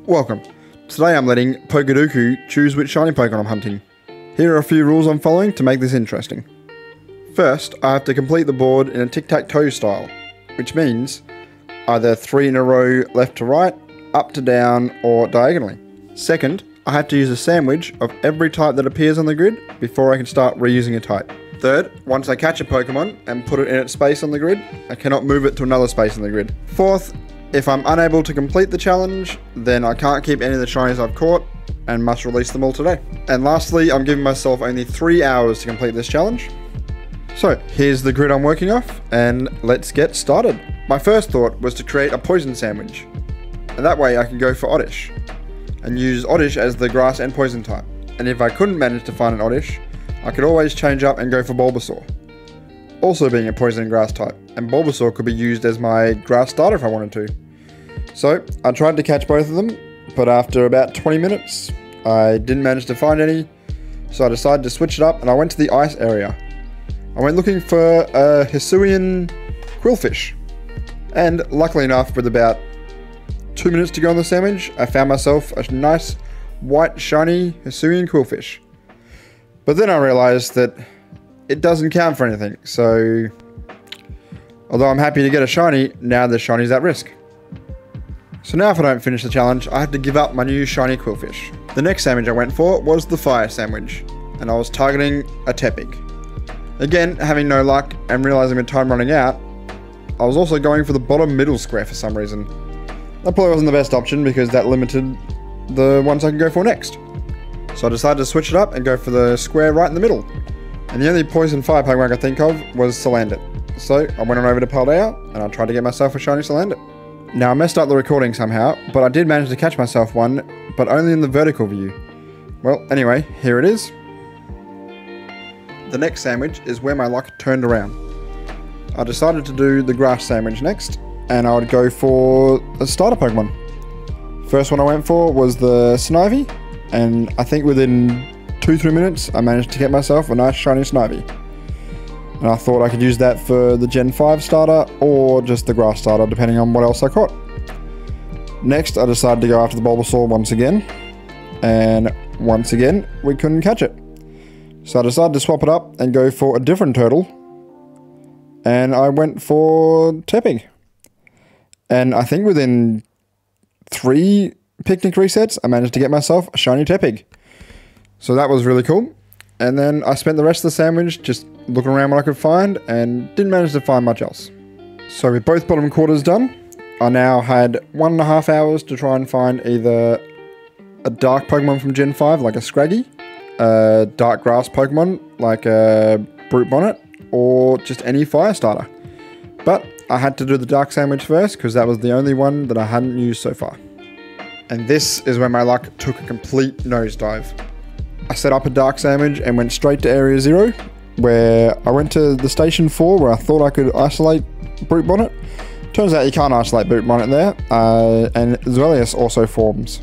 Welcome. Today I'm letting Pokedoku choose which shiny Pokemon I'm hunting. Here are a few rules I'm following to make this interesting. First, I have to complete the board in a tic-tac-toe style, which means either 3 in a row left to right, up to down, or diagonally. Second, I have to use a sandwich of every type that appears on the grid before I can start reusing a type. Third, once I catch a Pokemon and put it in its space on the grid, I cannot move it to another space on the grid. Fourth, if I'm unable to complete the challenge, then I can't keep any of the shinies I've caught and must release them all today. And lastly, I'm giving myself only 3 hours to complete this challenge. So here's the grid I'm working off, and let's get started. My first thought was to create a poison sandwich, and that way I can go for Oddish and use Oddish as the grass and poison type. And if I couldn't manage to find an Oddish, I could always change up and go for Bulbasaur, also being a poison and grass type, and Bulbasaur could be used as my grass starter if I wanted to. So I tried to catch both of them, but after about 20 minutes I didn't manage to find any, so I decided to switch it up and I went to the ice area. I went looking for a Hisuian Quillfish, and luckily enough, with about 2 minutes to go on the sandwich, I found myself a nice white shiny Hisuian Quillfish. But then I realised that it doesn't count for anything, so although I'm happy to get a shiny, now the shiny's at risk. So now if I don't finish the challenge, I have to give up my new shiny Quillfish. The next sandwich I went for was the fire sandwich, and I was targeting a Tepig. Again, having no luck and realising with time running out, I was also going for the bottom middle square for some reason. That probably wasn't the best option because that limited the ones I could go for next. So I decided to switch it up and go for the square right in the middle. And the only poison fire Pokemon I could think of was Salandit. So I went on over to Paldea and I tried to get myself a shiny Salandit. Now I messed up the recording somehow, but I did manage to catch myself one, but only in the vertical view. Well, anyway, here it is. The next sandwich is where my luck turned around. I decided to do the grass sandwich next, and I would go for a starter Pokemon. First one I went for was the Snivy, and I think within 2-3 minutes I managed to get myself a nice shiny Snivy. And I thought I could use that for the Gen 5 starter or just the grass starter depending on what else I caught. Next I decided to go after the Bulbasaur once again, and once again we couldn't catch it. So I decided to swap it up and go for a different turtle, and I went for Tepig. And I think within 3 picnic resets I managed to get myself a shiny Tepig. So that was really cool. And then I spent the rest of the sandwich just looking around what I could find and didn't manage to find much else. So with both bottom quarters done, I now had 1.5 hours to try and find either a dark Pokemon from Gen 5 like a Scraggy, a dark grass Pokemon like a Brute Bonnet, or just any fire starter. But I had to do the dark sandwich first because that was the only one that I hadn't used so far. And this is where my luck took a complete nosedive. I set up a dark sandwich and went straight to Area 0, where I went to the Station 4 where I thought I could isolate Brute Bonnet. Turns out you can't isolate Brute Bonnet there, and Zweilous also forms.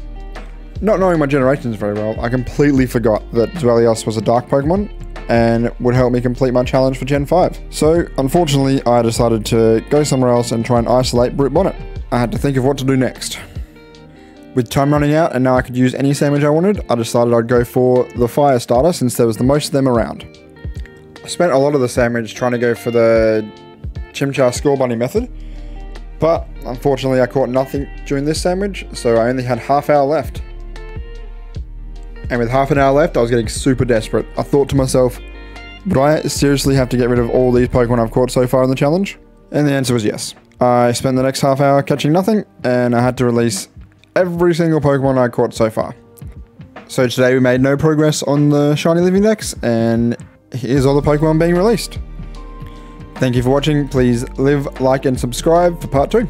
Not knowing my generations very well, I completely forgot that Zweilous was a dark Pokemon and would help me complete my challenge for Gen 5. So, unfortunately, I decided to go somewhere else and try and isolate Brute Bonnet. I had to think of what to do next. With time running out and now I could use any sandwich I wanted, I decided I'd go for the fire starter since there was the most of them around. I spent a lot of the sandwich trying to go for the Chimchar Score Bunny method, but unfortunately I caught nothing during this sandwich, so I only had half hour left. And with half an hour left, I was getting super desperate. I thought to myself, would I seriously have to get rid of all these Pokemon I've caught so far in the challenge? And the answer was yes. I spent the next half hour catching nothing, and I had to release every single Pokemon I caught so far. So today we made no progress on the shiny living dex, and here's all the Pokemon being released. Thank you for watching. Please live, like, and subscribe for part 2.